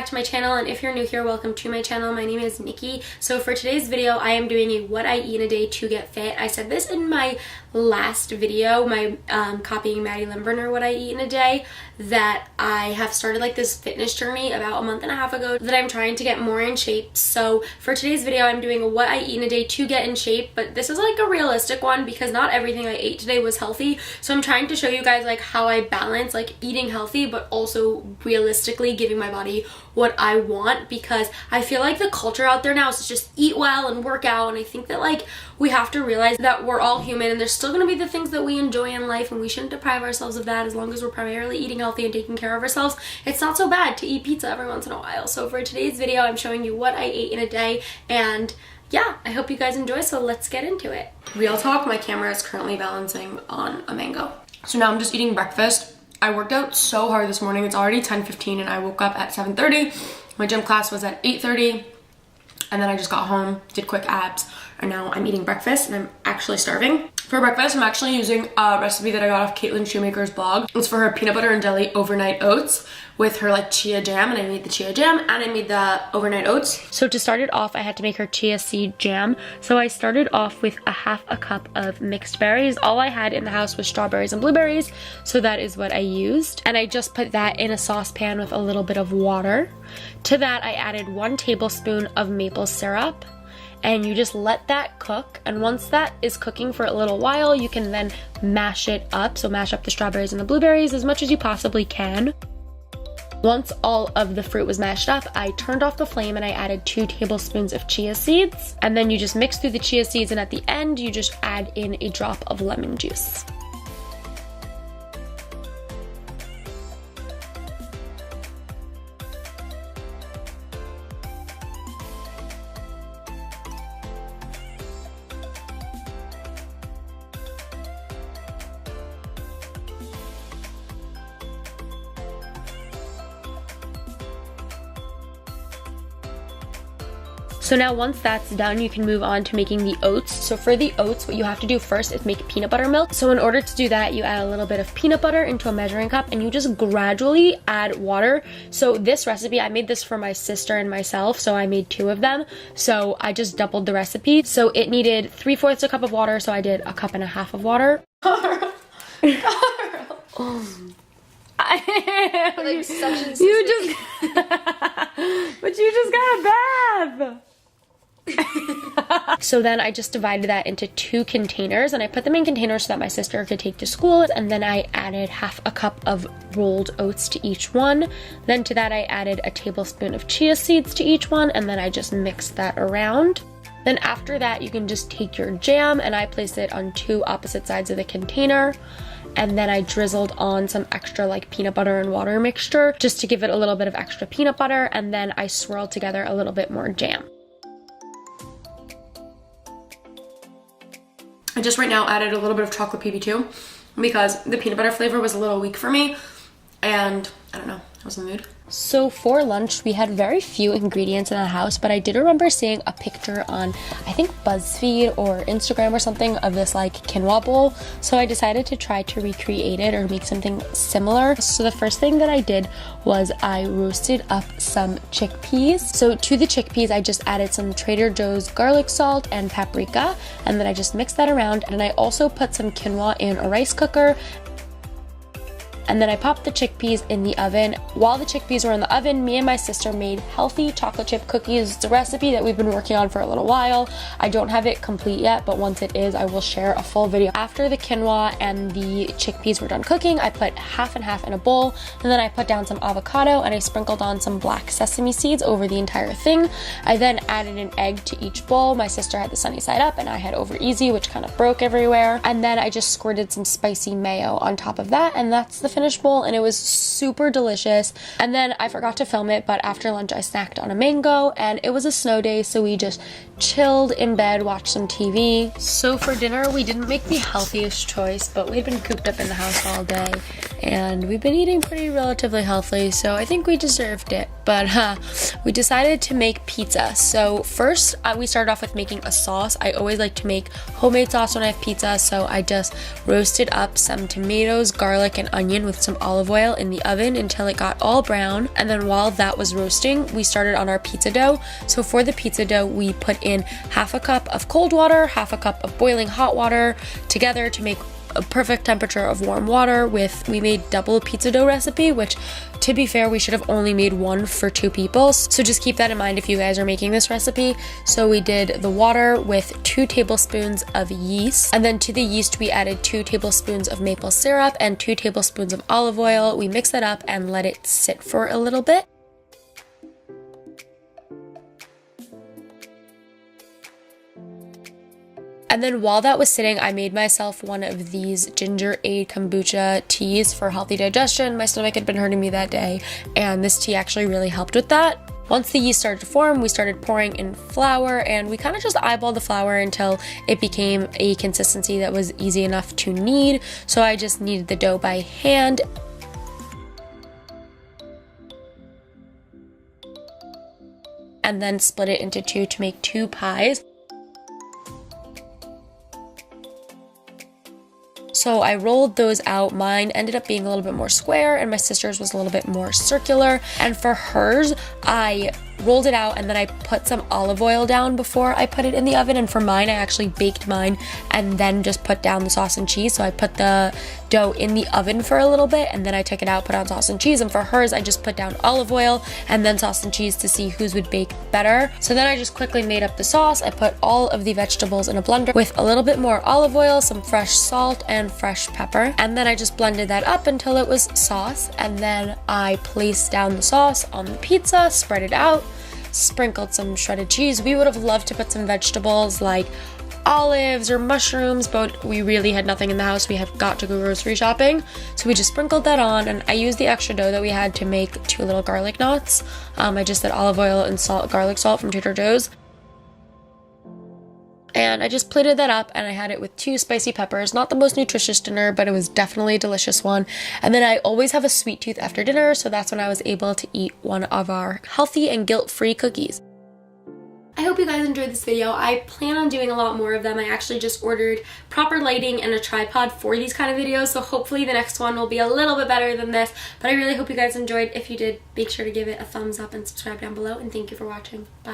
back to my channel, and if you're new here, welcome to my channel. My name is Nikki. So for today's video, I am doing a what I eat in a day to get fit. I said this in my last video, my copying Maddie Limburner what I eat in a day, that I have started like this fitness journey about a month and a half ago that I'm trying to get more in shape. So for today's video, I'm doing a what I eat in a day to get in shape, but this is like a realistic one because not everything I ate today was healthy. So I'm trying to show you guys like how I balance like eating healthy but also realistically giving my body what I want, because I feel like the culture out there now is to just eat well and work out, and I think that like we have to realize that we're all human and there's still going to be the things that we enjoy in life, and we shouldn't deprive ourselves of that as long as we're primarily eating healthy and taking care of ourselves. It's not so bad to eat pizza every once in a while. So for today's video, I'm showing you what I ate in a day, and yeah, I hope you guys enjoy, so let's get into it. Real talk, my camera is currently balancing on a mango. So now I'm just eating breakfast. I worked out so hard this morning. It's already 10:15 and I woke up at 7:30. My gym class was at 8:30, and then I just got home, did quick abs, and now I'm eating breakfast and I'm actually starving. For breakfast, I'm actually using a recipe that I got off Caitlin Shoemaker's blog. It's for her peanut butter and jelly overnight oats with her like chia jam, and I made the chia jam and I made the overnight oats. So to start it off, I had to make her chia seed jam. So I started off with a half a cup of mixed berries. All I had in the house was strawberries and blueberries, so that is what I used. And I just put that in a saucepan with a little bit of water. To that, I added 1 tablespoon of maple syrup. And you just let that cook, and once that is cooking for a little while, you can then mash it up. So mash up the strawberries and the blueberries as much as you possibly can. Once all of the fruit was mashed up, I turned off the flame and I added 2 tablespoons of chia seeds. And then you just mix through the chia seeds, and at the end, you just add in a drop of lemon juice. So now once that's done, you can move on to making the oats. So for the oats, what you have to do first is make peanut butter milk. So in order to do that, you add a little bit of peanut butter into a measuring cup, and you just gradually add water. So this recipe, I made this for my sister and myself, so I made 2 of them. So I just doubled the recipe. So it needed 3/4 a cup of water, so I did a cup and a half of water. Carl. Like suction You just but you just got a bath. So then I just divided that into 2 containers, and I put them in containers so that my sister could take to school, and then I added half a cup of rolled oats to each one. Then to that I added a tablespoon of chia seeds to each one, and then I just mixed that around. Then after that, you can just take your jam, and I placed it on 2 opposite sides of the container. And then I drizzled on some extra like peanut butter and water mixture just to give it a little bit of extra peanut butter, and then I swirled together a little bit more jam. I just right now added a little bit of chocolate PB2 because the peanut butter flavor was a little weak for me, and I don't know, I was in the mood. So for lunch, we had very few ingredients in the house, but I did remember seeing a picture on, I think, BuzzFeed or Instagram or something of this like quinoa bowl. So I decided to try to recreate it or make something similar. So the first thing that I did was I roasted up some chickpeas. So to the chickpeas, I just added some Trader Joe's garlic salt and paprika, and then I just mixed that around. And I also put some quinoa in a rice cooker. And then I popped the chickpeas in the oven. While the chickpeas were in the oven, me and my sister made healthy chocolate chip cookies. It's a recipe that we've been working on for a little while. I don't have it complete yet, but once it is, I will share a full video. After the quinoa and the chickpeas were done cooking, I put half and half in a bowl, and then I put down some avocado, and I sprinkled on some black sesame seeds over the entire thing. I then added an egg to each bowl. My sister had the sunny side up, and I had over easy, which kind of broke everywhere. And then I just squirted some spicy mayo on top of that, and that's the finished bowl, and it was super delicious. And then I forgot to film it, but after lunch I snacked on a mango, and it was a snow day, so we just chilled in bed, watched some TV. So for dinner, we didn't make the healthiest choice, but we'd been cooped up in the house all day, and we've been eating pretty relatively healthy, so I think we deserved it. But we decided to make pizza. So first, we started off with making a sauce. I always like to make homemade sauce when I have pizza, so I just roasted up some tomatoes, garlic, and onion onion with some olive oil in the oven until it got all brown. And then while that was roasting, we started on our pizza dough. So for the pizza dough, we put in half a cup of cold water, half a cup of boiling hot water together to make a perfect temperature of warm water. We made double pizza dough recipe, which to be fair, we should have only made one for 2 people. So just keep that in mind if you guys are making this recipe. So we did the water with 2 tablespoons of yeast. And then to the yeast, we added 2 tablespoons of maple syrup and 2 tablespoons of olive oil. We mixed that up and let it sit for a little bit. And then while that was sitting, I made myself one of these ginger-aid kombucha teas for healthy digestion. My stomach had been hurting me that day, and this tea actually really helped with that. Once the yeast started to form, we started pouring in flour, and we kind of just eyeballed the flour until it became a consistency that was easy enough to knead. So I just kneaded the dough by hand. And then split it into 2 to make 2 pies. So I rolled those out. Mine ended up being a little bit more square and my sister's was a little bit more circular. And for hers, I rolled it out and then I put some olive oil down before I put it in the oven. And for mine, I actually baked mine and then just put down the sauce and cheese. So I put the dough in the oven for a little bit and then I took it out, put on sauce and cheese. And for hers, I just put down olive oil and then sauce and cheese to see whose would bake better. So then I just quickly made up the sauce. I put all of the vegetables in a blender with a little bit more olive oil, some fresh salt, and fresh pepper. And then I just blended that up until it was sauce. And then I placed down the sauce on the pizza, spread it out, sprinkled some shredded cheese. We would have loved to put some vegetables like olives or mushrooms, but we really had nothing in the house. We have got to go grocery shopping. So we just sprinkled that on, and I used the extra dough that we had to make 2 little garlic knots. I just did olive oil and garlic salt from Trader Joe's. And I just plated that up and I had it with 2 spicy peppers. Not the most nutritious dinner, but it was definitely a delicious one. And then I always have a sweet tooth after dinner, so that's when I was able to eat one of our healthy and guilt-free cookies. I hope you guys enjoyed this video. I plan on doing a lot more of them. I actually just ordered proper lighting and a tripod for these kind of videos, so hopefully the next one will be a little bit better than this. But I really hope you guys enjoyed. If you did, make sure to give it a thumbs up and subscribe down below, and thank you for watching. Bye.